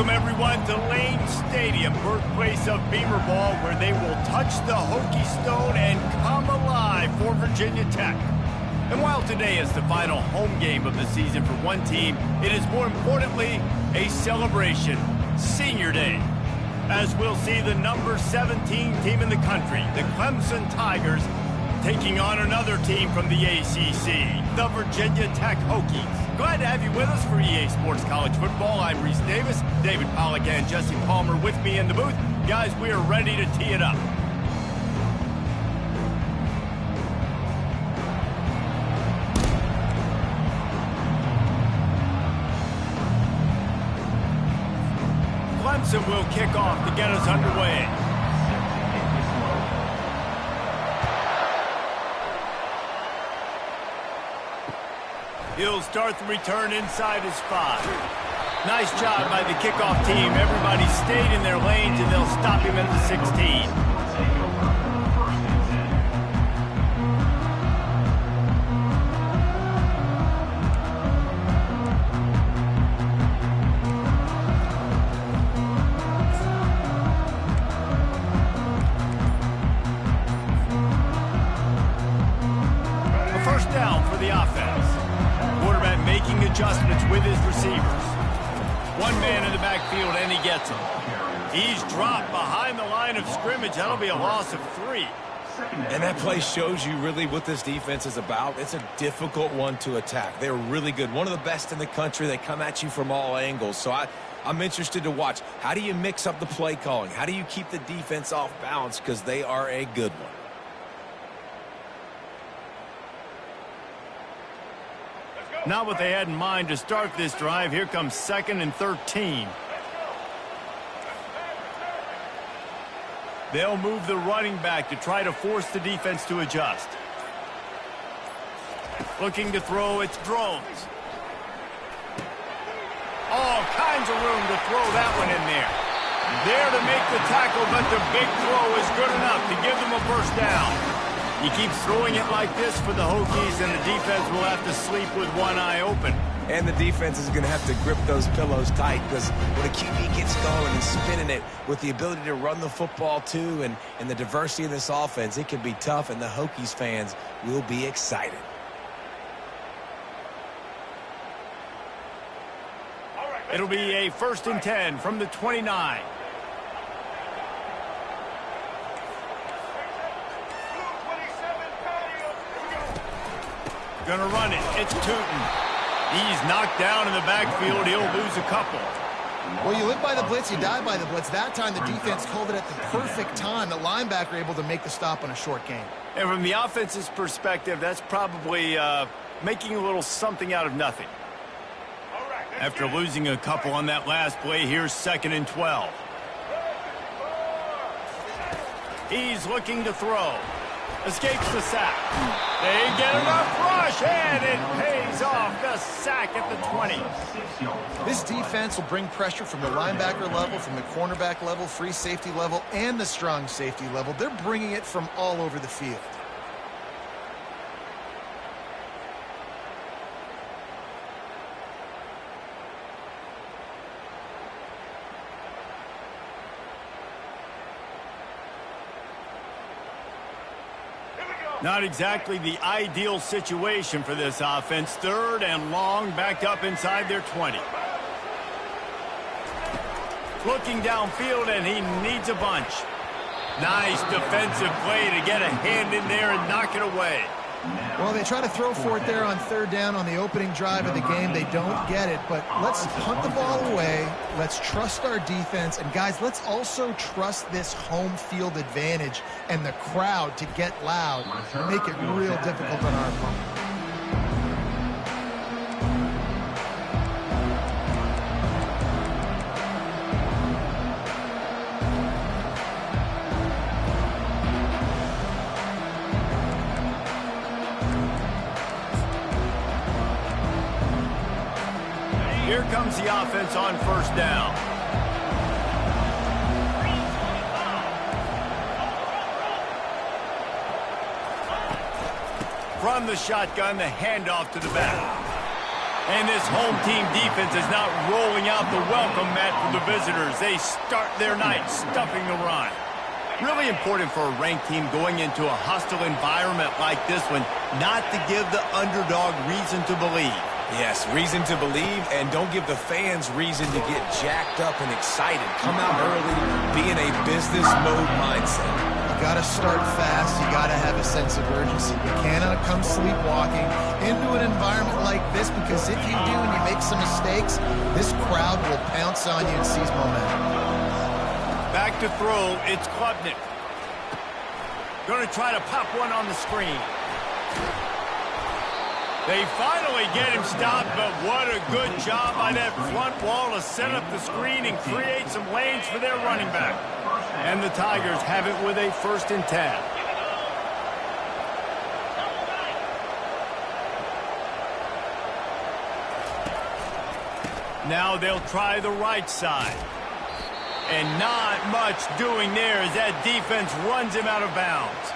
Welcome, everyone, to Lane Stadium, birthplace of Beamer Ball, where they will touch the Hokie Stone and come alive for Virginia Tech. And while today is the final home game of the season for one team, it is more importantly a celebration, Senior Day, as we'll see the number 17 team in the country, the Clemson Tigers, taking on another team from the ACC, the Virginia Tech Hokies. Glad to have you with us for EA Sports College Football. I'm Reese Davis, David Pollack and Jesse Palmer with me in the booth. Guys, we are ready to tee it up. Clemson will kick off to get us underway. He'll start the return inside his spot. Nice job by the kickoff team. Everybody stayed in their lanes, and they'll stop him at the 16. A first down for the offense. Quarterback making adjustments with his receivers. One man in the backfield, and he gets him. He's dropped behind the line of scrimmage. That'll be a loss of 3. And that play shows you really what this defense is about. It's a difficult one to attack. They're really good. One of the best in the country. They come at you from all angles. So I'm interested to watch. How do you mix up the play calling? How do you keep the defense off balance? Because they are a good one. Not what they had in mind to start this drive. Here comes 2nd and 13. They'll move the running back to try to force the defense to adjust. Looking to throw, it's Drones. All kinds of room to throw that one in there. There to make the tackle, but the big throw is good enough to give them a first down. He keeps throwing it like this for the Hokies, and the defense will have to sleep with one eye open. And the defense is going to have to grip those pillows tight, because when a QB gets going and spinning it with the ability to run the football too and the diversity of this offense, it can be tough, and the Hokies fans will be excited. It'll be a 1st and 10 from the 29. Gonna run it. It's Tootin. He's knocked down in the backfield. He'll lose a couple. Well, you live by the blitz, you die by the blitz. That time, the defense called it at the perfect time. The linebacker able to make the stop on a short gain. And from the offense's perspective, that's probably making a little something out of nothing. After losing a couple on that last play, here's 2nd and 12. He's looking to throw. Escapes the sack. They get enough rush, and it pays off. The sack at the 20. This defense will bring pressure from the linebacker level, from the cornerback level, free safety level, and the strong safety level. They're bringing it from all over the field. Not exactly the ideal situation for this offense. 3rd and long, backed up inside their 20. Looking downfield, and he needs a bunch. Nice defensive play to get a hand in there and knock it away. Well, they try to throw for it there on 3rd down on the opening drive of the game. They don't get it, but let's punt the ball away. Let's trust our defense. And, guys, let's also trust this home field advantage and the crowd to get loud, make it real difficult on our opponent. Here comes the offense on 1st down. From the shotgun, the handoff to the back. And this home team defense is not rolling out the welcome mat for the visitors. They start their night stuffing the run. Really important for a ranked team going into a hostile environment like this one, not to give the underdog reason to believe. Yes, reason to believe, and don't give the fans reason to get jacked up and excited. Come out early, be in a business mode mindset. You got to start fast. You got to have a sense of urgency. You cannot come sleepwalking into an environment like this, because if you do and you make some mistakes, this crowd will pounce on you and seize momentum. Back to throw, it's Klubnik. Going to try to pop one on the screen. They finally get him stopped, but what a good job by that front wall to set up the screen and create some lanes for their running back. And the Tigers have it with a 1st and 10. Now they'll try the right side. And not much doing there as that defense runs him out of bounds.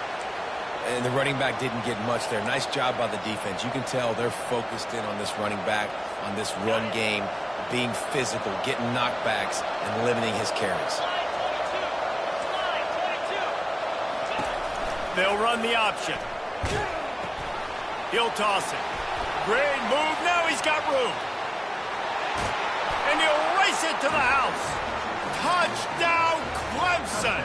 And the running back didn't get much there. Nice job by the defense. You can tell they're focused in on this running back, on this run game, being physical, getting knockbacks, and limiting his carries. They'll run the option. He'll toss it. Great move. Now he's got room. And he'll race it to the house. Touchdown, Clemson.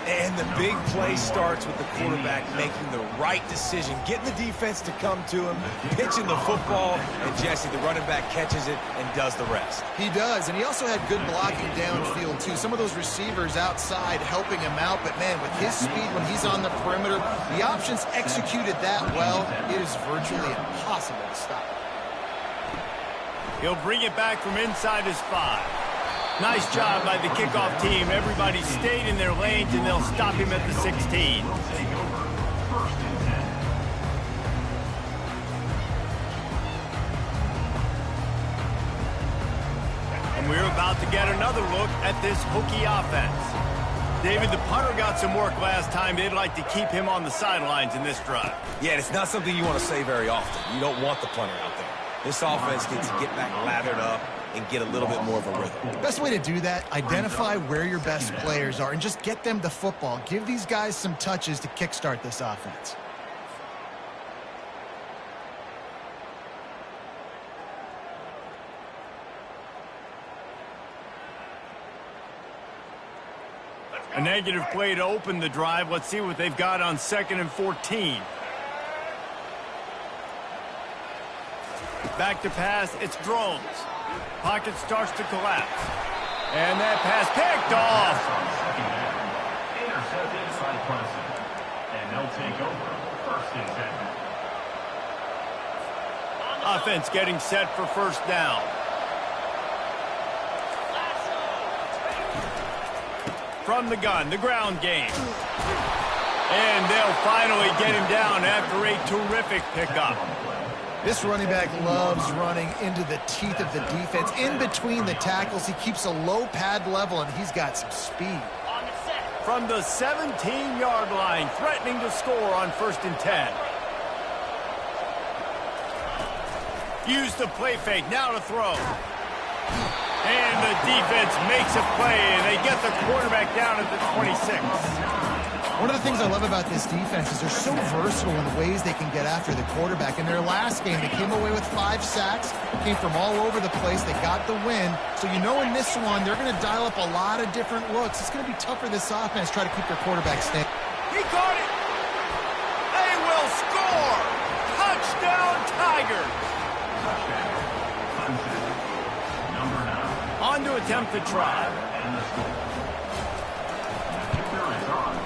And the big play starts with the quarterback making the right decision, getting the defense to come to him, pitching the football, and Jesse, the running back, catches it and does the rest. He does, and he also had good blocking downfield, too. Some of those receivers outside helping him out, but, man, with his speed when he's on the perimeter, the options executed that well, it is virtually impossible to stop. He'll bring it back from inside his 5. Nice job by the kickoff team. Everybody stayed in their lanes, and they'll stop him at the 16. And we're about to get another look at this Hokie offense. David, the punter got some work last time. They'd like to keep him on the sidelines in this drive. Yeah, it's not something you want to say very often. You don't want the punter out there. This offense needs to get back lathered up and get a little bit more of a rhythm. The best way to do that, identify where your best players are and just get them the football. Give these guys some touches to kickstart this offense. A negative play to open the drive. Let's see what they've got on 2nd and 14. Back to pass, it's Drones. Pocket starts to collapse. And that pass picked off. Intercepted by Clemson. And they'll take over 1st and 10. Offense getting set for 1st down. From the gun, the ground game. And they'll finally get him down after a terrific pickup. This running back loves running into the teeth of the defense. In between the tackles, he keeps a low pad level, and he's got some speed. From the 17-yard line, threatening to score on 1st and 10. Use the play fake, now to throw. And the defense makes a play, and they get the quarterback down at the 26. One of the things I love about this defense is they're so versatile in the ways they can get after the quarterback. In their last game, they came away with 5 sacks, came from all over the place. They got the win. So you know in this one, they're going to dial up a lot of different looks. It's going to be tough for this offense to try to keep their quarterback standing. He caught it. They will score. Touchdown, Tigers. On to attempt the try.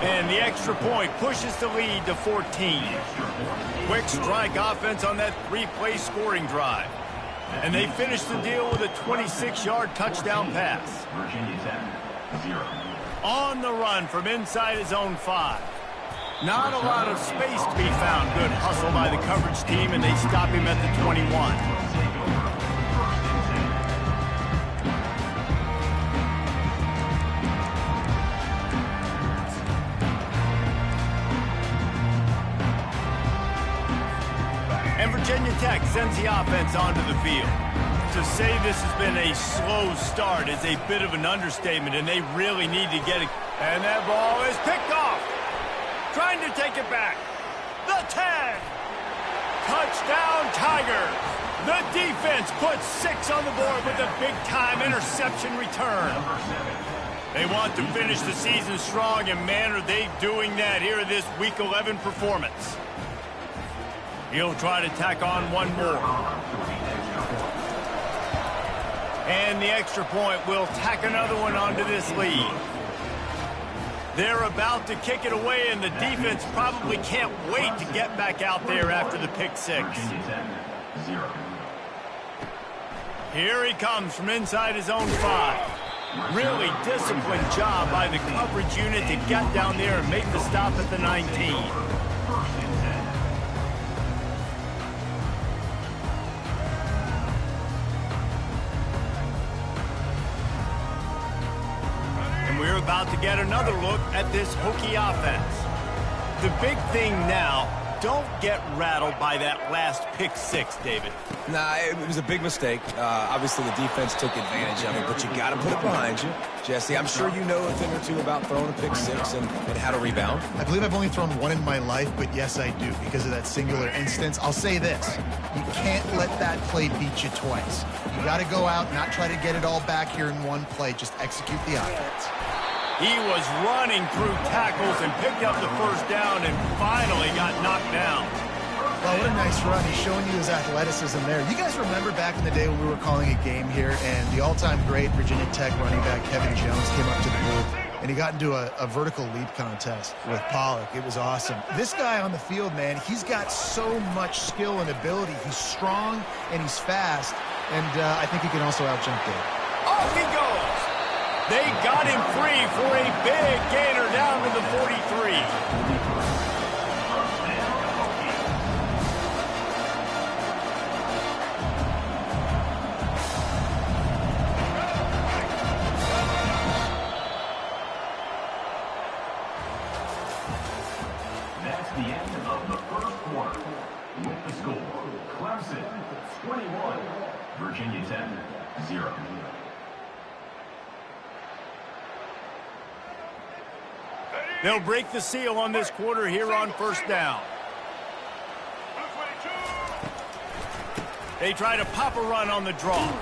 And the extra point pushes the lead to 14. Quick strike offense on that 3-play scoring drive. And they finish the deal with a 26-yard touchdown pass. On the run from inside his own 5. Not a lot of space to be found. Good hustle by the coverage team, and they stop him at the 21. Virginia Tech sends the offense onto the field. To say this has been a slow start is a bit of an understatement, and they really need to get it. And that ball is picked off. Trying to take it back. The 10. Touchdown, Tigers. The defense puts 6 on the board with a big-time interception return. They want to finish the season strong, and man, are they doing that here in this Week 11 performance. He'll try to tack on one more. And the extra point will tack another one onto this lead. They're about to kick it away, and the defense probably can't wait to get back out there after the pick 6. Here he comes from inside his own 5. Really disciplined job by the coverage unit to get down there and make the stop at the 19. We're about to get another look at this Hokie offense. The big thing now, don't get rattled by that last pick 6, David. Nah, it was a big mistake. Obviously, the defense took advantage of it, but you got to put it behind you. Jesse, I'm sure you know a thing or two about throwing a pick 6 and how to rebound. I believe I've only thrown one in my life, but yes, I do, because of that singular instance. I'll say this. You can't let that play beat you twice. You got to go out, not try to get it all back here in one play. Just execute the offense. He was running through tackles and picked up the first down and finally got knocked down. Well, what a nice run. He's showing you his athleticism there. You guys remember back in the day when we were calling a game here and the all-time great Virginia Tech running back Kevin Jones came up to the booth and he got into a vertical leap contest with Pollock. It was awesome. This guy on the field, man, he's got so much skill and ability. He's strong and he's fast, and I think he can also out-jump Dave. Off he goes. They got him free for a big gainer down to the 43. That's the end of the first quarter. With the score, Clemson 21, Virginia Tech 0. They'll break the seal on this quarter here on first down. They try to pop a run on the draw.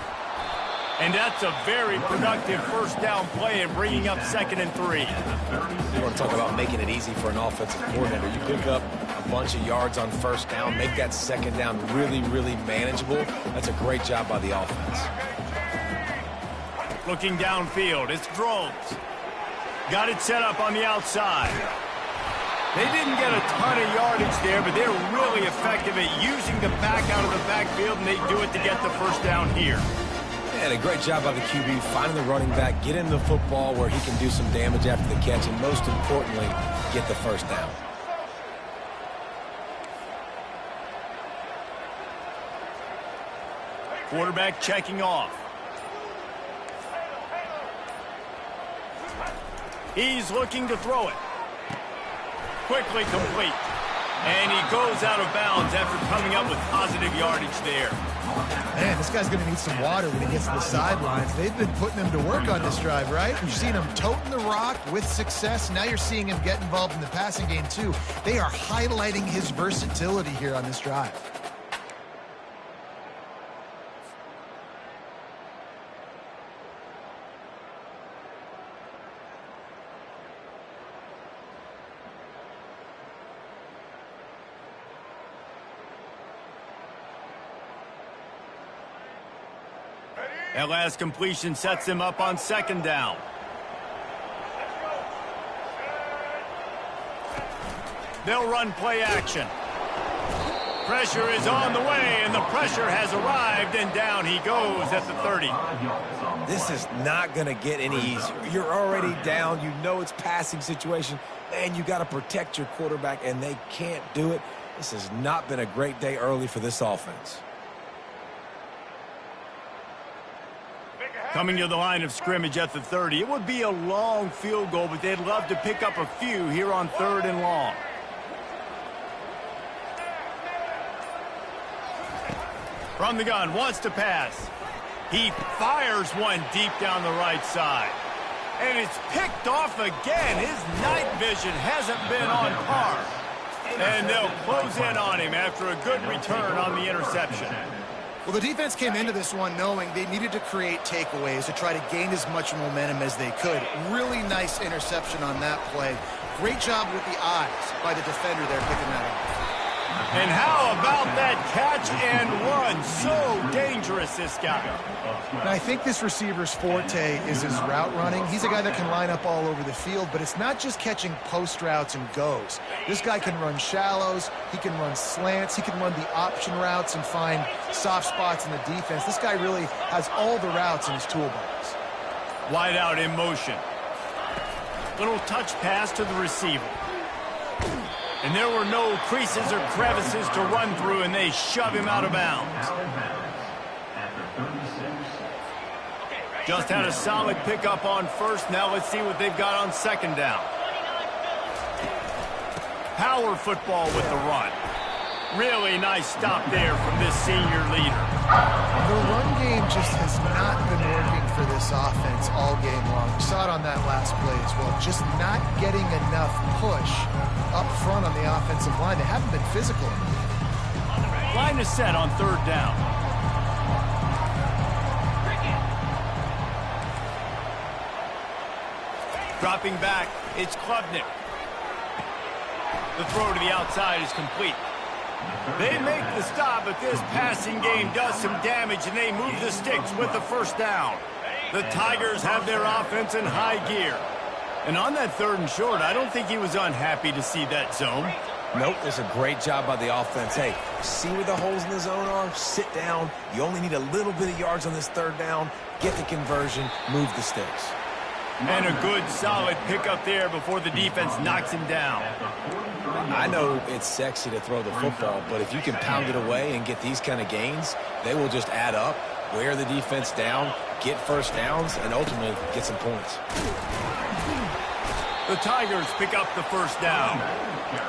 And that's a very productive first down play and bringing up 2nd and 3. You want to talk about making it easy for an offensive coordinator. You pick up a bunch of yards on first down, make that 2nd down really, really manageable. That's a great job by the offense. Looking downfield, it's Drones. Got it set up on the outside. They didn't get a ton of yardage there, but they're really effective at using the back out of the backfield, and they do it to get the first down here. And a great job by the QB finding the running back, get him the football where he can do some damage after the catch, and most importantly, get the first down. Quarterback checking off. He's looking to throw it. Quickly complete. And he goes out of bounds after coming up with positive yardage there. Man, this guy's going to need some water when he gets to the sidelines. They've been putting him to work on this drive, right? You've seen him toting the rock with success. Now you're seeing him get involved in the passing game, too. They are highlighting his versatility here on this drive. That last completion sets him up on 2nd down. They'll run play action. Pressure is on the way, and the pressure has arrived, and down he goes at the 30. This is not going to get any easier. You're already down. You know it's passing situation, and you got to protect your quarterback, and they can't do it. This has not been a great day early for this offense. Coming to the line of scrimmage at the 30. It would be a long field goal, but they'd love to pick up a few here on 3rd and long. From the gun, wants to pass. He fires one deep down the right side. And it's picked off again. His night vision hasn't been on par. And they'll close in on him after a good return on the interception. Well, the defense came into this one knowing they needed to create takeaways to try to gain as much momentum as they could. Really nice interception on that play. Great job with the eyes by the defender there picking that up. And how about that catch and run? So dangerous, this guy. And I think this receiver's forte is his route running. He's a guy that can line up all over the field, but it's not just catching post routes and goes. This guy can run shallows, he can run slants, he can run the option routes and find soft spots in the defense. This guy really has all the routes in his toolbox. Wide out in motion. Little touch pass to the receiver. And there were no creases or crevices to run through, and they shove him out of bounds. Just had a solid pickup on first. Now let's see what they've got on second down. Power football with the run. Really nice stop there from this senior leader. The run game just has not been working for this offense all game long. We saw it on that last play as well. Just not getting enough push up front on the offensive line. They haven't been physical. Line is set on third down. Dropping back, it's Klubnik. The throw to the outside is complete. They make the stop, but this passing game does some damage, and they move the sticks with the first down. The Tigers have their offense in high gear. And on that third and short, I don't think he was unhappy to see that zone. Nope, it's a great job by the offense. Hey, see where the holes in the zone are? Sit down. You only need a little bit of yards on this third down. Get the conversion. Move the sticks. And a good, solid pickup there before the defense knocks him down. I know it's sexy to throw the football, but if you can pound it away and get these kind of gains, they will just add up, wear the defense down, get first downs, and ultimately get some points. The Tigers pick up the first down.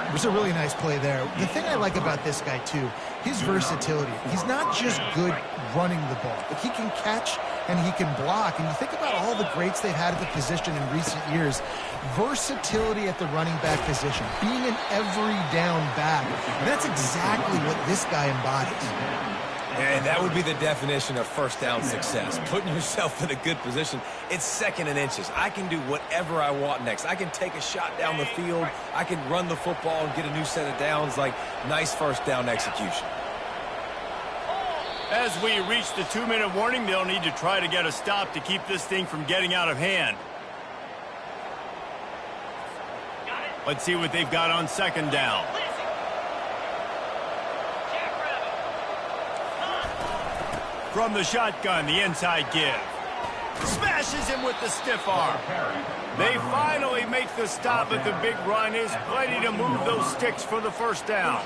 It was a really nice play there. The thing I like about this guy, too, his versatility. He's not just good running the ball, but he can catch and he can block. And you think about all the greats they've had at the position in recent years. Versatility at the running back position, being an every down back. And that's exactly what this guy embodies. And that would be the definition of first down success. Putting yourself in a good position. It's second and inches. I can do whatever I want next. I can take a shot down the field. I can run the football and get a new set of downs. Like, nice first down execution. As we reach the 2-minute warning, they'll need to try to get a stop to keep this thing from getting out of hand. Let's see what they've got on second down. From the shotgun, the inside give. Smashes him with the stiff arm. They finally make the stop, but the big run is plenty to move those sticks for the first down.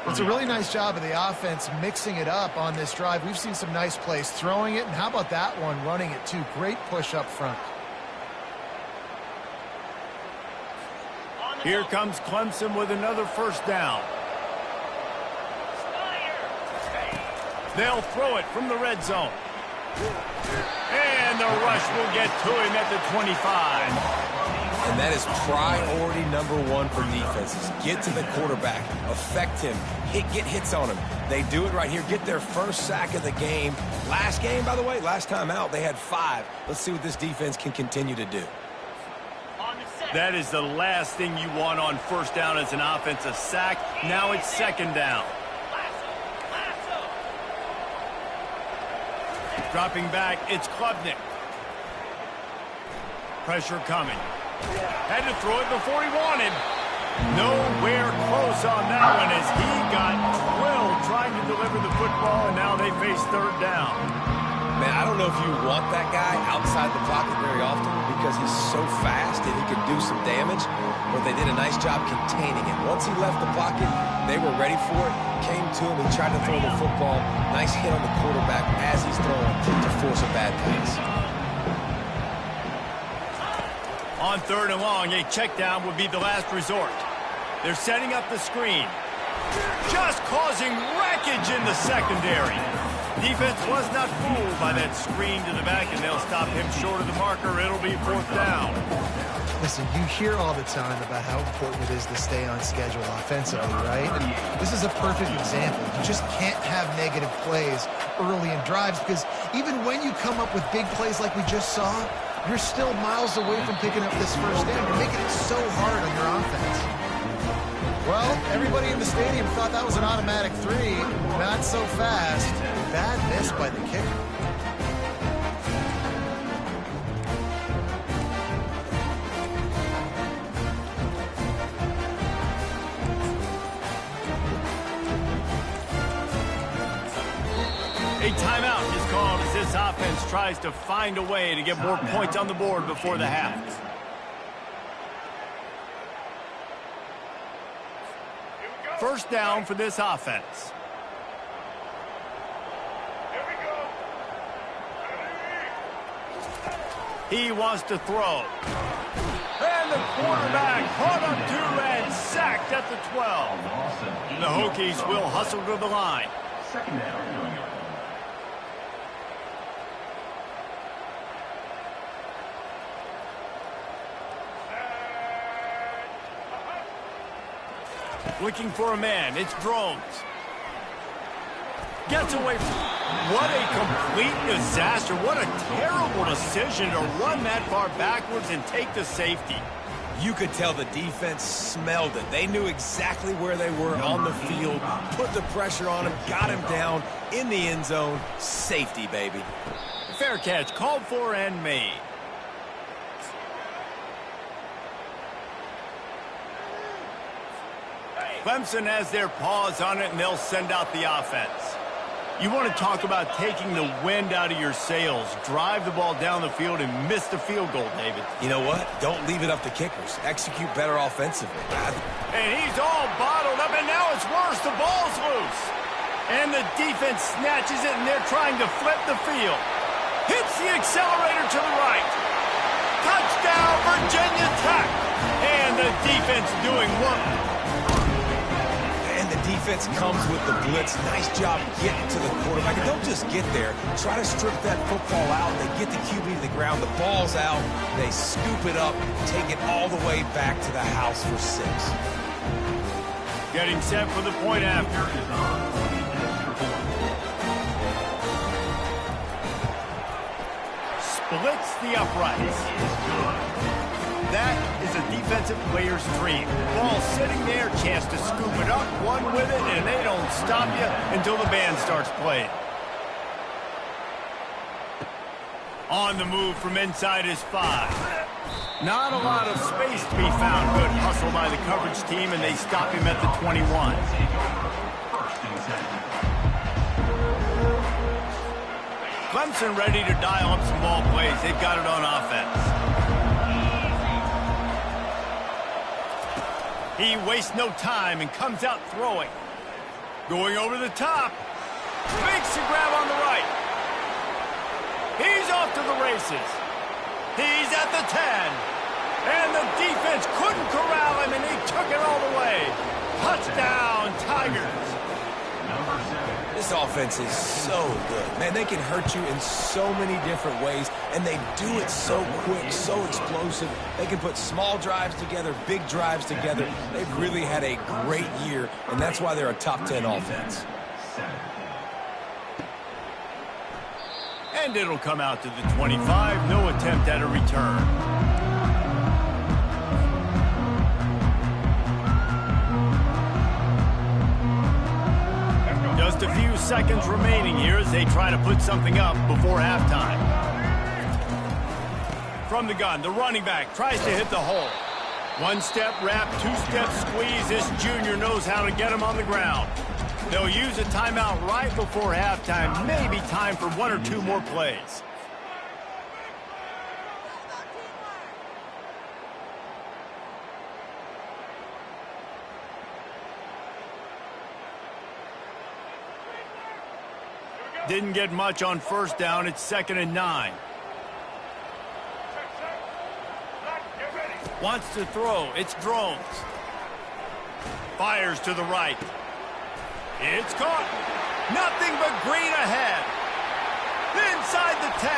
It's a really nice job of the offense mixing it up on this drive. We've seen some nice plays throwing it, and how about that one running it too? Great push up front. Here comes Clemson with another first down. They'll throw it from the red zone. And the rush will get to him at the 25. And that is priority number one for defenses. Get to the quarterback. Affect him. Get hits on him. They do it right here. Get their first sack of the game. Last game, by the way, last time out, they had 5. Let's see what this defense can continue to do. That is the last thing you want on first down as an offensive sack. Now it's second down. Dropping back, it's Klubnik. Pressure coming. Had to throw it before he wanted. Nowhere close on that one as he got drilled trying to deliver the football, and now they face third down. Man, I don't know if you want that guy outside the pocket very often because he's so fast and he can do some damage, but they did a nice job containing him. Once he left the pocket, they were ready for it, came to him, he tried to throw the football. Nice hit on the quarterback as he's throwing to force a bad pass. On third and long, a check down would be the last resort. They're setting up the screen. just causing wreckage in the secondary. Defense was not fooled by that screen to the back, and they'll stop him short of the marker. It'll be 4th down. Listen, you hear all the time about how important it is to stay on schedule offensively, right? And this is a perfect example. You just can't have negative plays early in drives because even when you come up with big plays like we just saw, you're still miles away from picking up this first down. You're making it so hard on your offense. Well, everybody in the stadium thought that was an automatic 3. Not so fast. Bad miss by the kicker. A timeout is called as this offense tries to find a way to get more points on the board before the half. First down for this offense. He wants to throw. And the quarterback caught up to and sacked at the 12. The Hokies will hustle to the line. Second down. Looking for a man. It's Drones. Gets away from... What a complete disaster. What a terrible decision to run that far backwards and take the safety. You could tell the defense smelled it. They knew exactly where they were on the field, put the pressure on him, got him down in the end zone. Safety, baby. Fair catch. Called for and made. Clemson has their paws on it, and they'll send out the offense. You want to talk about taking the wind out of your sails. Drive the ball down the field and miss the field goal, David. You know what? Don't leave it up to kickers. Execute better offensively. And he's all bottled up, and now it's worse. The ball's loose. And the defense snatches it, and they're trying to flip the field. Hits the accelerator to the right. Touchdown, Virginia Tech. And the defense doing work. Defense comes with the blitz. Nice job getting to the quarterback. And don't just get there. Try to strip that football out. They get the QB to the ground. The ball's out. They scoop it up, take it all the way back to the house for 6. Getting set for the point after. Splits the uprights. That is a defensive player's dream. Ball sitting there, chance to scoop it up, one with it, and they don't stop you until the band starts playing. On the move from inside his 5. Not a lot of space to be found. Good hustle by the coverage team, and they stop him at the 21. Clemson ready to dial up some ball plays. They've got it on offense. He wastes no time and comes out throwing. Going over the top. Makes a grab on the right. He's off to the races. He's at the 10. And the defense couldn't corral him, and he took it all the way. Touchdown, Tigers. This offense is so good. Man, they can hurt you in so many different ways, and they do it so quick, so explosive. They can put small drives together, big drives together. They've really had a great year, and that's why they're a top 10 offense. And it'll come out to the 25. No attempt at a return. Just a few seconds remaining here as they try to put something up before halftime. From the gun, the running back tries to hit the hole. One-step wrap, two-step squeeze. This junior knows how to get him on the ground. They'll use a timeout right before halftime. Maybe time for 1 or 2 more plays. Didn't get much on first down. It's 2nd and 9. Wants to throw. It's Drones. Fires to the right. It's caught. Nothing but green ahead. Inside the 10.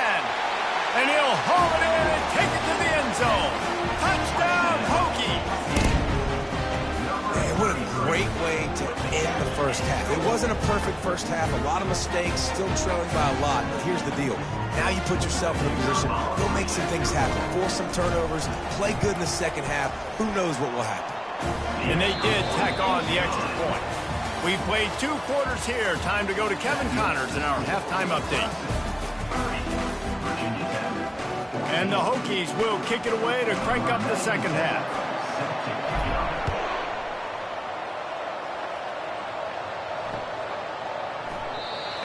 And he'll haul it in and take it to the end zone. Touchdown, Hokies. Man, what a great way to end the first half. It wasn't a perfect first half. A lot of mistakes, still trailing by a lot. But here's the deal. Now you put yourself in a position, go make some things happen. Force some turnovers, play good in the second half. Who knows what will happen? And they did tack on the extra point. We played 2 quarters here. Time to go to Kevin Connors in our halftime update. And the Hokies will kick it away to crank up the second half.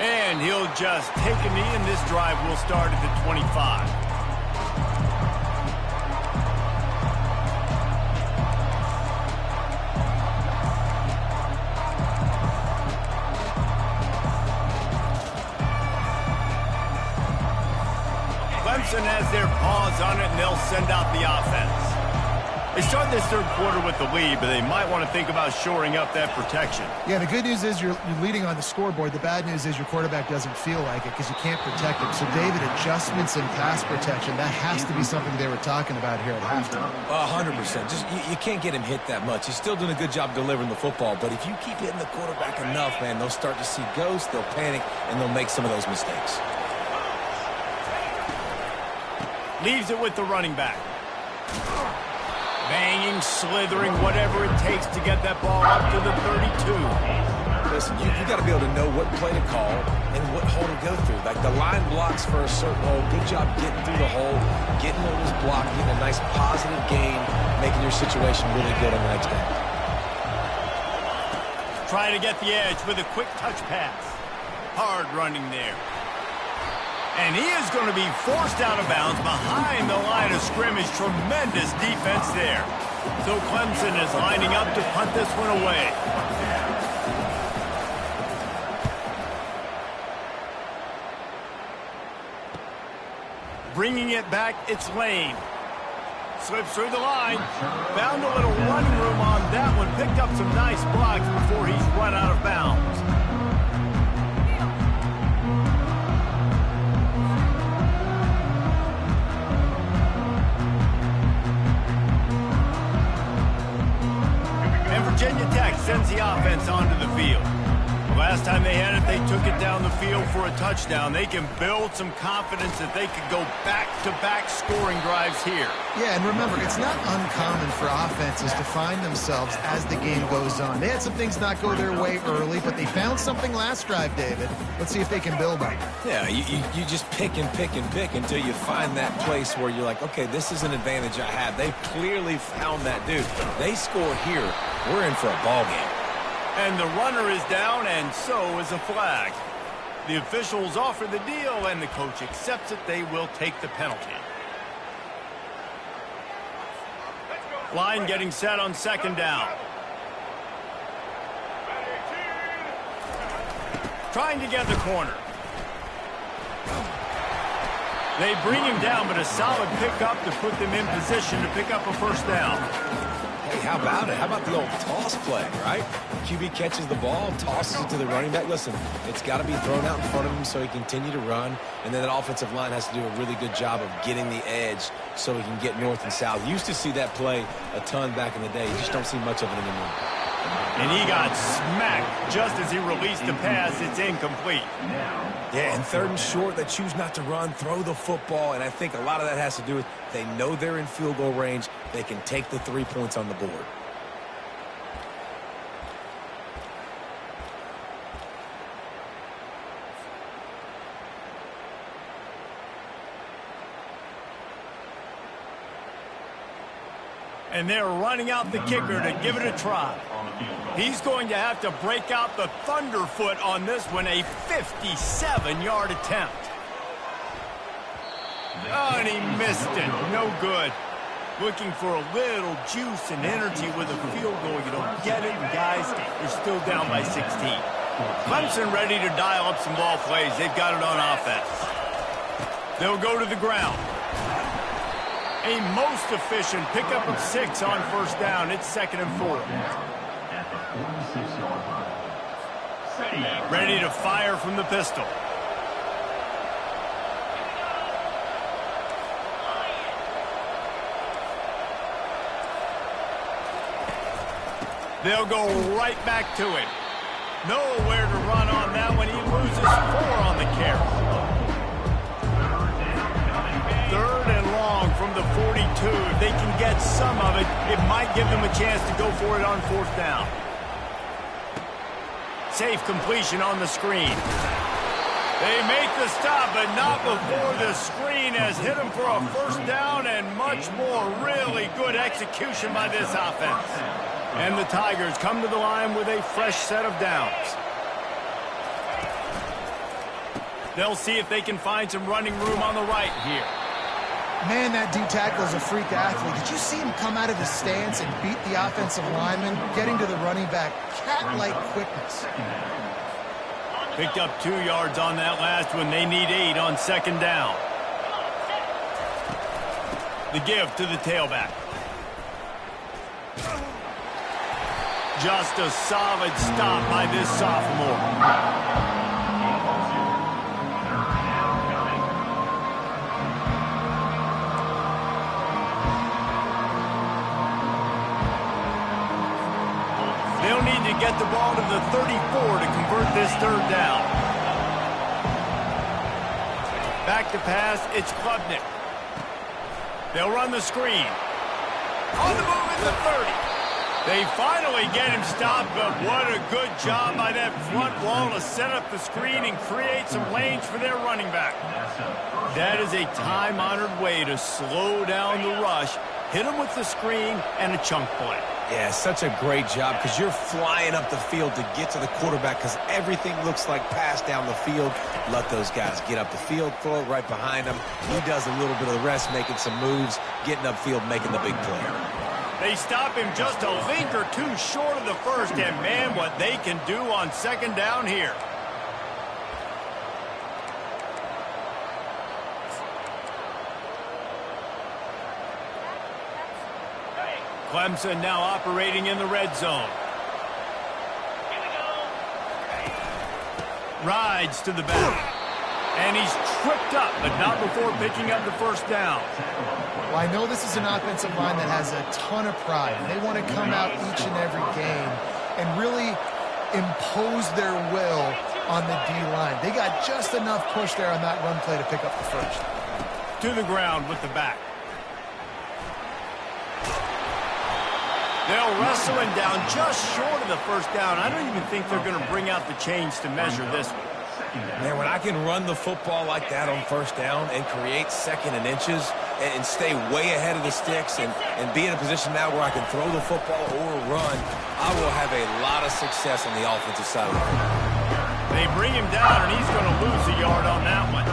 And he'll just take a knee, and this drive will start at the 25. Clemson has their paws on it, and they'll send out the offense. They start this third quarter with the lead, but they might want to think about shoring up that protection. Yeah, the good news is you're leading on the scoreboard. The bad news is your quarterback doesn't feel like it because you can't protect him. So, David, adjustments in pass protection, that has to be something they were talking about here at halftime. 100%. Just you can't get him hit that much. He's still doing a good job delivering the football, but if you keep hitting the quarterback enough, man, they'll start to see ghosts, they'll panic, and they'll make some of those mistakes. Leaves it with the running back. Banging, slithering, whatever it takes to get that ball up to the 32. Listen, you got to be able to know what play to call and what hole to go through. Like the line blocks for a certain hole. Good job getting through the hole, getting on this block, getting a nice positive gain, making your situation really good on the next down. Trying to get the edge with a quick touch pass. Hard running there. And he is going to be forced out of bounds behind the line of scrimmage. Tremendous defense there. So Clemson is lining up to punt this one away. Bringing it back, it's Lane. Slips through the line. Found a little running room on that one. Picked up some nice blocks before he's run out of bounds. Virginia Tech sends the offense onto the field. Last time they had it, they took it down the field for a touchdown. They can build some confidence that they could go back-to-back scoring drives here. Yeah, and remember, it's not uncommon for offenses to find themselves as the game goes on. They had some things not go their way early, but they found something last drive, David. Let's see if they can build on it. Yeah, you just pick and pick and pick until you find that place where you're like, okay, this is an advantage I have. They clearly found that dude. They score here, we're in for a ball game. And the runner is down, and so is a flag. The officials offer the deal, and the coach accepts it. They will take the penalty. Line getting set on second down. Trying to get the corner. They bring him down, but a solid pickup to put them in position to pick up a first down. Hey, how about it? How about the old toss play, right? QB catches the ball, tosses it to the running back. Listen, it's got to be thrown out in front of him so he can continue to run. And then that offensive line has to do a really good job of getting the edge so he can get north and south. You used to see that play a ton back in the day. You just don't see much of it anymore. And he got smacked just as he released the pass. It's incomplete. Yeah, and third and short, they choose not to run, throw the football, and I think a lot of that has to do with they know they're in field goal range. They can take the 3 points on the board. And they're running out the kicker to give it a try. He's going to have to break out the thunderfoot on this one, a 57-yard attempt. Oh, and he missed it. No good. Looking for a little juice and energy with a field goal. You don't get it, and guys, they're still down by 16. Clemson ready to dial up some ball plays. They've got it on offense. They'll go to the ground. A most efficient pickup of 6 on first down. It's 2nd and 4. Ready to fire from the pistol. They'll go right back to it. Nowhere to run on that one. He loses 4 on the carry. 3rd and long from the 42. If they can get some of it, it might give them a chance to go for it on 4th down. Safe completion on the screen. They make the stop, but not before the screen has hit them for a 1st down and much more. Really good execution by this offense. And the Tigers come to the line with a fresh set of downs. They'll see if they can find some running room on the right here. Man, that D-tackle is a freak athlete. Did you see him come out of his stance and beat the offensive lineman, getting to the running back? Cat-like quickness. Picked up 2 yards on that last one. They need 8 on 2nd down. The give to the tailback. Just a solid stop by this sophomore. They'll need to get the ball to the 34 to convert this 3rd down. Back to pass, it's Klubnik. They'll run the screen. On the move in the 30. They finally get him stopped, but what a good job by that front wall to set up the screen and create some lanes for their running back. That is a time-honored way to slow down the rush, hit him with the screen, and a chunk play. Yeah, such a great job because you're flying up the field to get to the quarterback because everything looks like pass down the field. Let those guys get up the field, throw it right behind him. He does a little bit of the rest, making some moves, getting upfield, making the big play. They stop him just a link or 2 short of the 1st, and man, what they can do on 2nd down here. Clemson now operating in the red zone. Rides to the back. And he's tripped up, but not before picking up the 1st down. Well, I know this is an offensive line that has a ton of pride. They want to come out each and every game and really impose their will on the D-line. They got just enough push there on that run play to pick up the 1st. To the ground with the back. They'll wrestle him down just short of the 1st down. I don't even think they're going to bring out the chains to measure this one. Man, when I can run the football like that on 1st down and create 2nd and inches and stay way ahead of the sticks and be in a position now where I can throw the football or run, I will have a lot of success on the offensive side of the ball. They bring him down, and he's going to lose a yard on that one.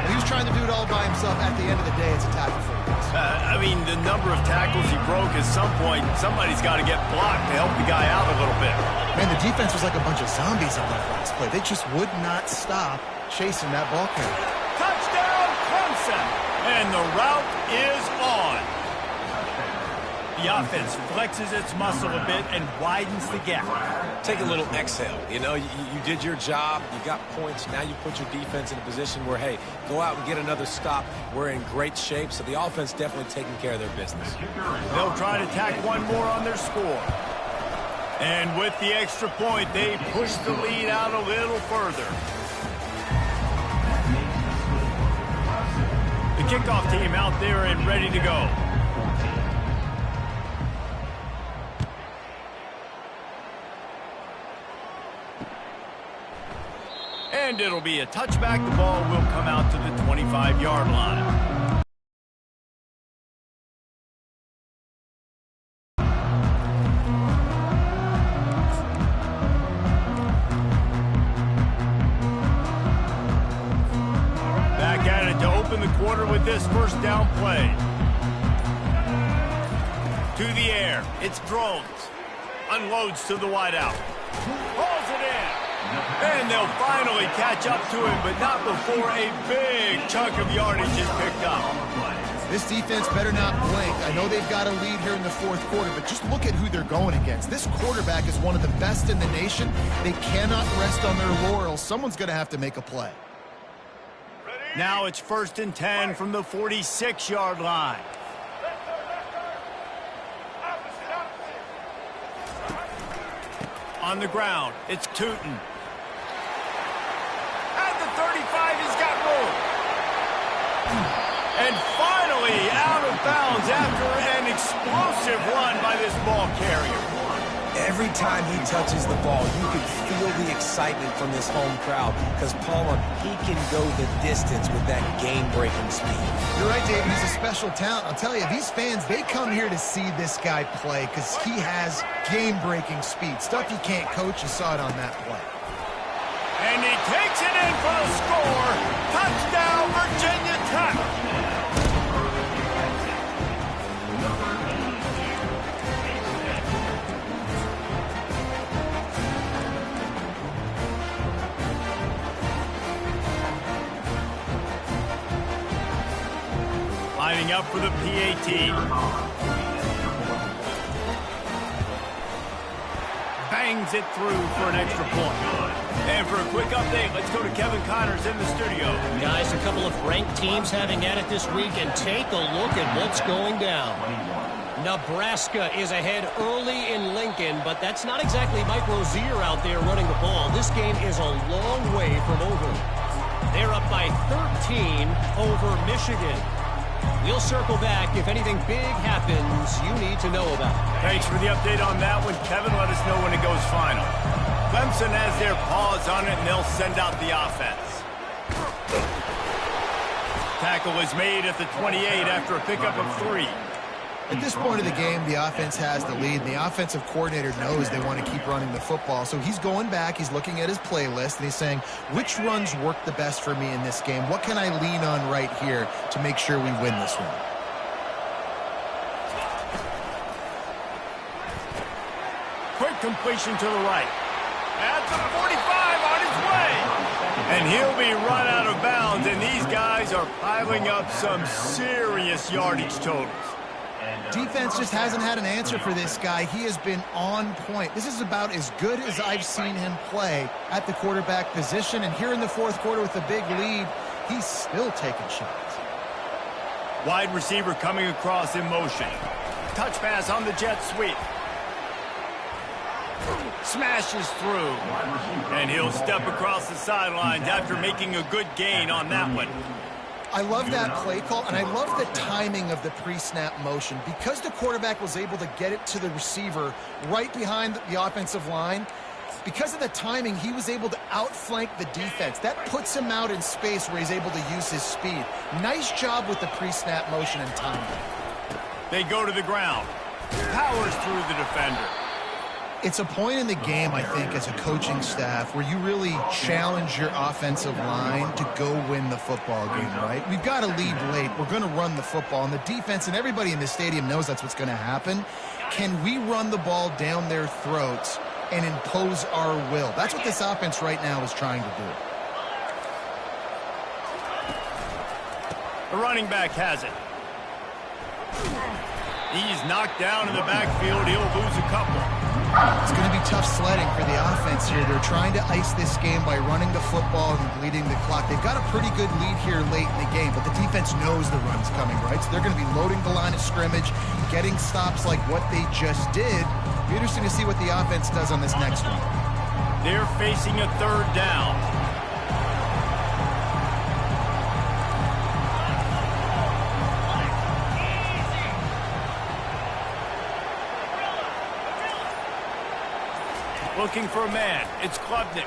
He was trying to do it all by himself. At the end of the day, it's a tackle for him. I mean, the number of tackles he broke, at some point, somebody's got to get blocked to help the guy out a little bit. Man, the defense was like a bunch of zombies on that last play. They just would not stop chasing that ball carrier. Touchdown, Clemson! And the route is on. The offense flexes its muscle a bit and widens the gap. Take a little exhale. You know, you did your job. You got points. Now you put your defense in a position where, hey, go out and get another stop. We're in great shape, so the offense definitely taking care of their business. They'll try to tack one more on their score. And with the extra point, they push the lead out a little further. The kickoff team out there and ready to go. And it'll be a touchback. The ball will come out to the 25-yard line. Back at it to open the quarter with this 1st down play. To the air. It's Drones. Unloads to the wideout. Hauls it in. And they'll finally catch up to him, but not before a big chunk of yardage is picked up. This defense better not blink. I know they've got a lead here in the fourth quarter, but just look at who they're going against. This quarterback is one of the best in the nation. They cannot rest on their laurels. Someone's going to have to make a play. Now it's 1st and 10 from the 46-yard line. On the ground, it's Tootin. At the 35, he's got room. And finally out of bounds after an explosive run by this ball carrier. Every time he touches the ball, you can feel the excitement from this home crowd because Palmer, he can go the distance with that game-breaking speed. You're right, David. He's a special talent. I'll tell you, these fans, they come here to see this guy play because he has game-breaking speed. Stuff you can't coach. You saw it on that play. And he takes it in for the score. Touchdown, Virginia Tech. Lining up for the PAT. Bangs it through for an extra point. And for a quick update, let's go to Kevin Connors in the studio. Guys, a couple of ranked teams having at it this week, and take a look at what's going down. Nebraska is ahead early in Lincoln, but that's not exactly Mike Rozier out there running the ball. This game is a long way from over. They're up by 13 over Michigan. We'll circle back. If anything big happens, you need to know about it. Thanks for the update on that one, Kevin. Let us know when it goes final. Clemson has their paws on it, and they'll send out the offense. Tackle is made at the 28 after a pickup of 3. At this point of the game, the offense has the lead. The offensive coordinator knows they want to keep running the football. So he's going back, he's looking at his playlist, and he's saying, which runs work the best for me in this game? What can I lean on right here to make sure we win this one? Quick completion to the right. At the 45 on his way. And he'll be run out of bounds, and these guys are piling up some serious yardage totals. Defense just hasn't had an answer for this guy. He has been on point. This is about as good as I've seen him play at the quarterback position. And here in the fourth quarter with a big lead, he's still taking shots. Wide receiver coming across in motion. Touch pass on the jet sweep. Smashes through. And he'll step across the sidelines after making a good gain on that one. I love that play call, and I love the timing of the pre-snap motion. Because the quarterback was able to get it to the receiver right behind the offensive line, because of the timing, he was able to outflank the defense. That puts him out in space where he's able to use his speed. Nice job with the pre-snap motion and timing. They go to the ground. Powers through the defender. It's a point in the game, I think, as a coaching staff where you really challenge your offensive line to go win the football game, right? We've got to lead late. We're going to run the football, and the defense and everybody in the stadium knows that's what's going to happen. Can we run the ball down their throats and impose our will? That's what this offense right now is trying to do. The running back has it. He's knocked down in the backfield. He'll lose a couple. It's going to be tough sledding for the offense here. They're trying to ice this game by running the football and bleeding the clock. They've got a pretty good lead here late in the game, but the defense knows the run's coming, right? So they're going to be loading the line of scrimmage, getting stops like what they just did. It'll be interesting to see what the offense does on this next one. They're facing a third down. Looking for a man. It's Klubnik.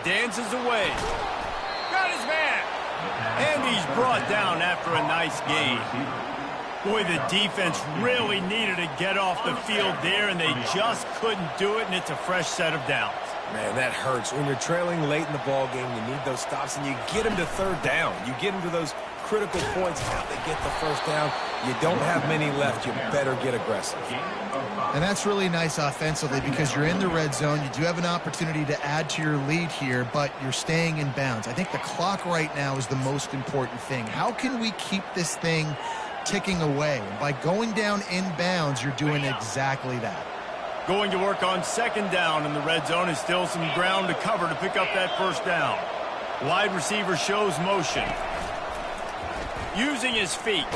Dances away. Got his man. And he's brought down after a nice gain. Boy, the defense really needed to get off the field there, and they just couldn't do it, and it's a fresh set of downs. Man, that hurts. When you're trailing late in the ball game, you need those stops, and you get them to third down. You get them to those critical points, how they get the first down. You don't have many left. You better get aggressive. And that's really nice offensively because you're in the red zone. You do have an opportunity to add to your lead here, but you're staying in bounds. I think the clock right now is the most important thing. How can we keep this thing ticking away? And by going down in bounds, you're doing exactly that. Going to work on second down in the red zone is still some ground to cover to pick up that first down. Wide receiver shows motion. Using his feet.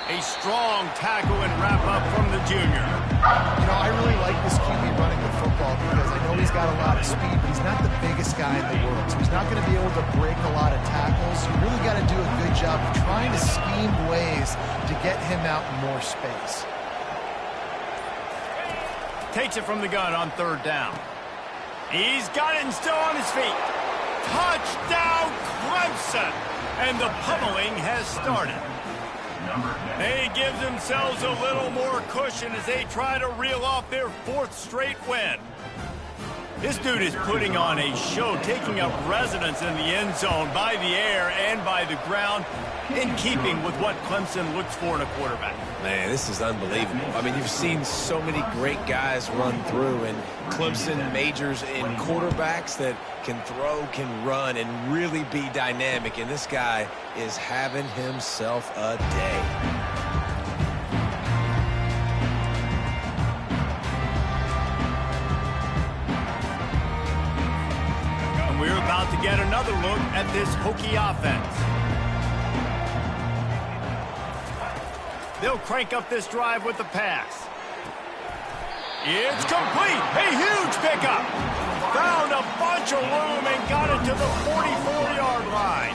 A strong tackle and wrap up from the junior. You know, I really like this QB running the football because I know he's got a lot of speed, but he's not the biggest guy in the world. So he's not going to be able to break a lot of tackles. You really got to do a good job of trying to scheme ways to get him out in more space. Takes it from the gun on third down. He's got it and still on his feet. Touchdown, Clemson! And the pummeling has started. They give themselves a little more cushion as they try to reel off their fourth straight win. This dude is putting on a show, taking up residence in the end zone by the air and by the ground, in keeping with what Clemson looks for in a quarterback. Man, this is unbelievable. I mean, you've seen so many great guys run through, and Clemson majors in quarterbacks that can throw, can run, and really be dynamic. And this guy is having himself a day. We're about to get another look at this Hokie offense. They'll crank up this drive with the pass. It's complete. A huge pickup. Found a bunch of room and got it to the 44-yard line.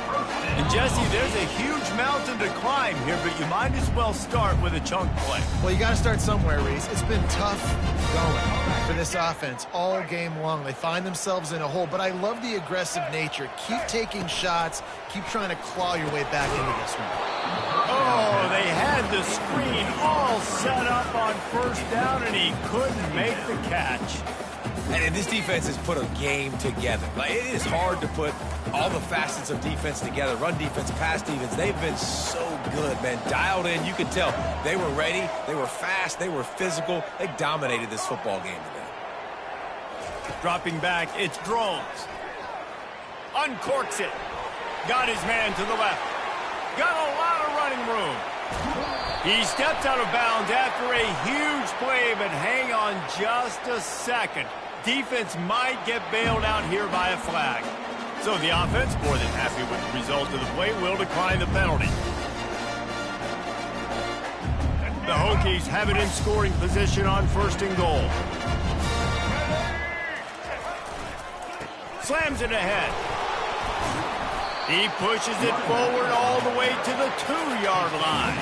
And, Jesse, there's a huge mountain to climb here, but you might as well start with a chunk play. Well, you got to start somewhere, Reese. It's been tough going for this offense all game long. They find themselves in a hole, but I love the aggressive nature. Keep taking shots. Keep trying to claw your way back into this one. Oh, they had the screen all set up on first down, and he couldn't make the catch. And this defense has put a game together. Like, it is hard to put all the facets of defense together. Run defense, pass defense. They've been so good, man. Dialed in. You could tell they were ready. They were fast. They were physical. They dominated this football game today. Dropping back, it's Drones. Uncorks it. Got his man to the left. Got a lot of running room. He steps out of bounds after a huge play, but hang on just a second. Defense might get bailed out here by a flag. So the offense, more than happy with the result of the play, will decline the penalty. The Hokies have it in scoring position on first and goal. Slams it ahead. He pushes it forward all the way to the 2-yard line.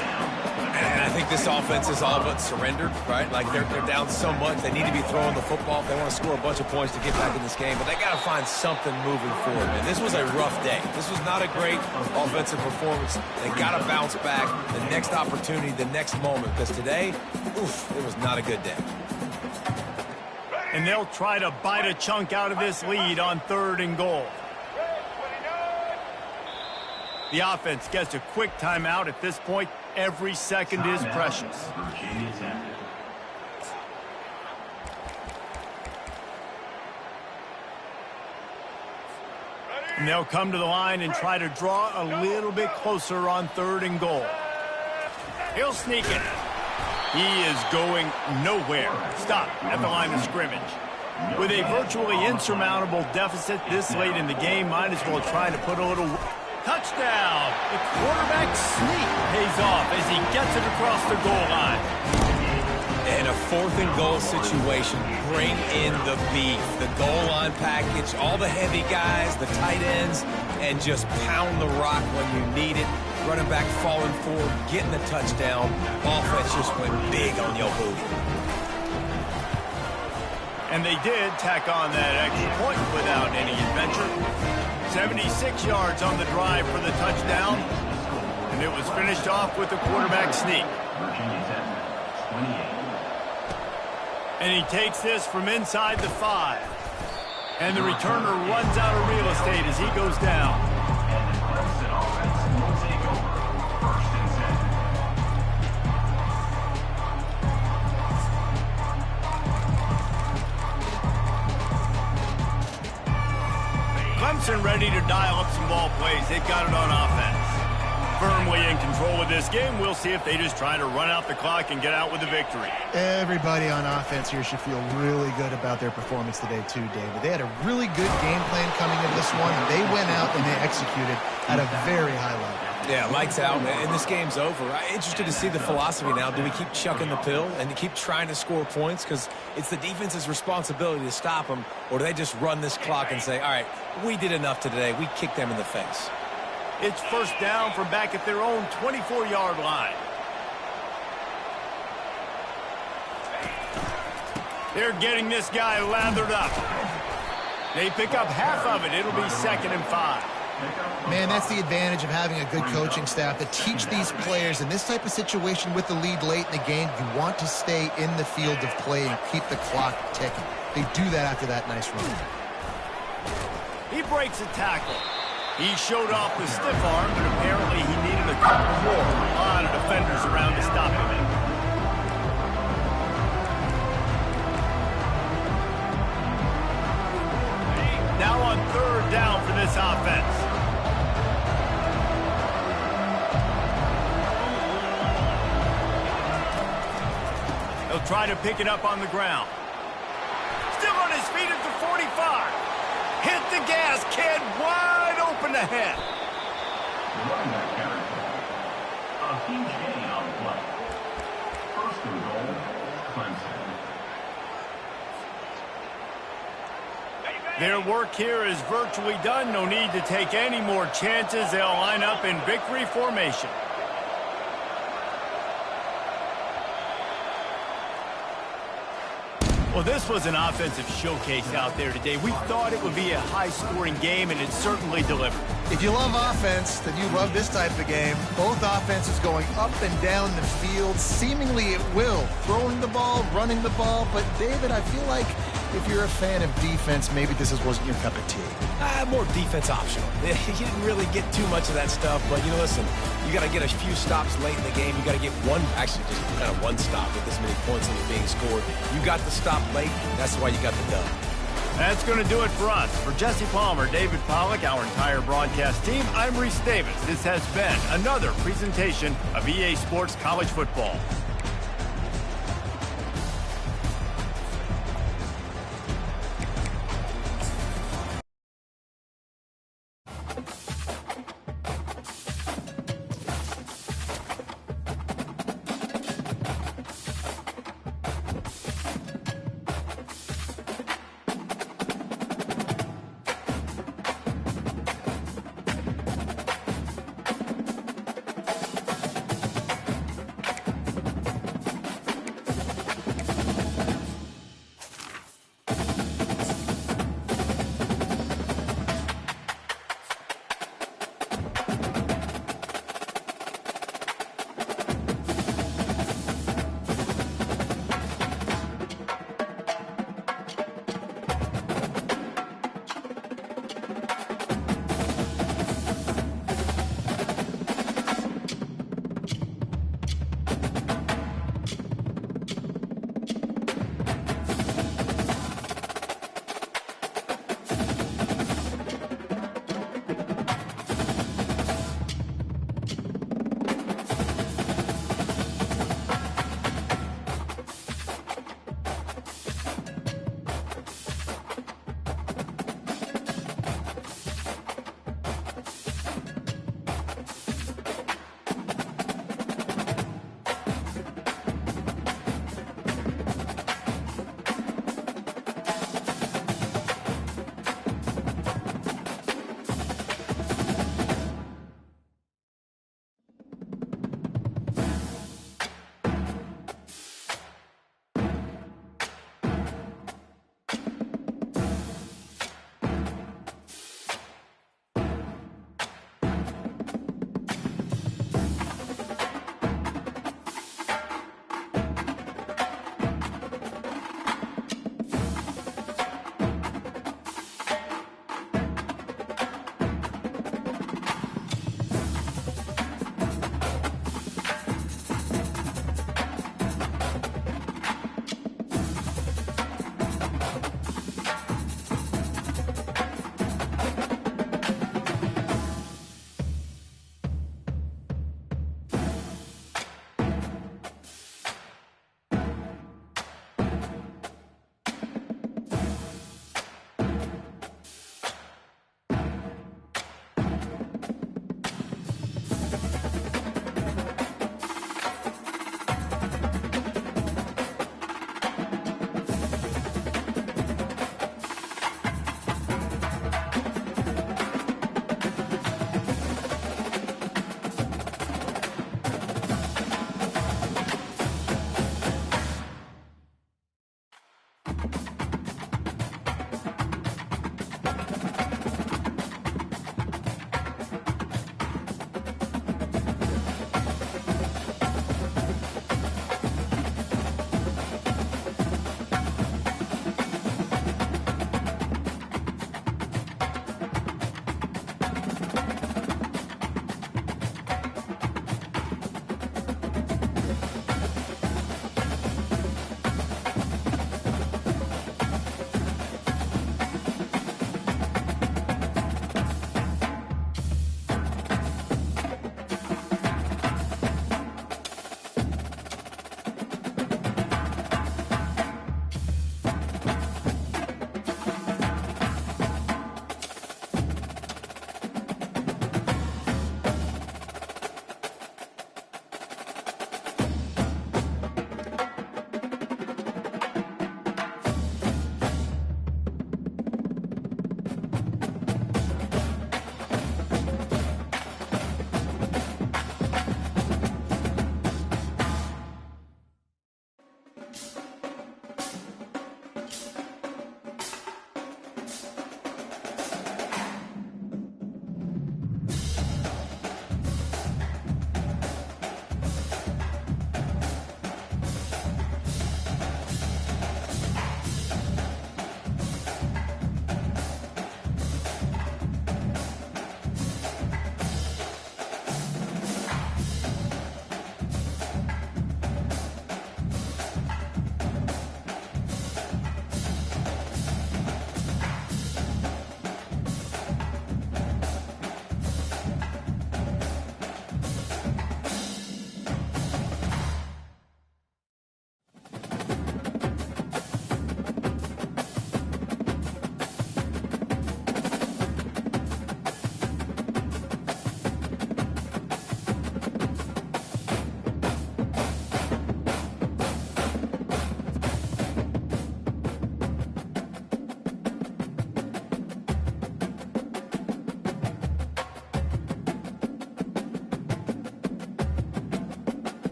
And I think this offense is all but surrendered, right? Like, they're down so much. They need to be throwing the football if they want to score a bunch of points to get back in this game. But they got to find something moving forward, man. This was a rough day. This was not a great offensive performance. They got to bounce back the next opportunity, the next moment. Because today, it was not a good day. And they'll try to bite a chunk out of this lead on third and goal. The offense gets a quick timeout. At this point, every second is precious. And they'll come to the line and try to draw a little bit closer on third and goal. He'll sneak it. He is going nowhere. Stop at the line of scrimmage. With a virtually insurmountable deficit this late in the game, might as well try to put a little... Touchdown! The quarterback sneak pays off as he gets it across the goal line. In a fourth and goal situation, bring in the beef. The goal line package, all the heavy guys, the tight ends, and just pound the rock when you need it. Running back falling forward, getting the touchdown. Offense just went big on your booty. And they did tack on that extra point without any adventure. 76 yards on the drive for the touchdown. And it was finished off with the quarterback sneak. And he takes this from inside the 5. And the returner runs out of real estate as he goes down. Clemson ready to dial up some ball plays. They've got it on offense. Firmly in control of this game. We'll see if they just try to run out the clock and get out with a victory. Everybody on offense here should feel really good about their performance today too, David. They had a really good game plan coming into this one, and they went out and they executed at a very high level. Yeah, lights out, and this game's over. I'm interested to see the philosophy now. Do we keep chucking the pill and keep trying to score points because it's the defense's responsibility to stop them, or do they just run this clock and say, all right, we did enough today. We kicked them in the face. It's first down from back at their own 24-yard line. They're getting this guy lathered up. They pick up half of it. It'll be 2nd and 5. Man, that's the advantage of having a good coaching staff to teach these players in this type of situation with the lead late in the game. You want to stay in the field of play and keep the clock ticking. They do that after that nice run. He breaks a tackle. He showed off the stiff arm, but apparently he needed a couple more. A lot of defenders around to stop him. Now on 3rd down for this offense. He'll try to pick it up on the ground. Still on his feet at the 45. Hit the gas, kid. Wide open ahead. Running back carry. A huge gain on the play. 1st and goal, Clemson. Their work here is virtually done. No need to take any more chances. They'll line up in victory formation. Well, this was an offensive showcase out there today. We thought it would be a high-scoring game, and it certainly delivered. If you love offense, then you love this type of game. Both offenses going up and down the field, seemingly at will. Throwing the ball, running the ball. But, David, I feel like if you're a fan of defense, maybe this wasn't your cup of tea. More defense optional. You didn't really get too much of that stuff, but, listen, you got to get a few stops late in the game. You got to get just kind of one stop with this many points that are being scored. You got the stop late. That's why you got the dub. That's going to do it for us. For Jesse Palmer, David Pollack, our entire broadcast team, I'm Reese Davis. This has been another presentation of EA Sports College Football.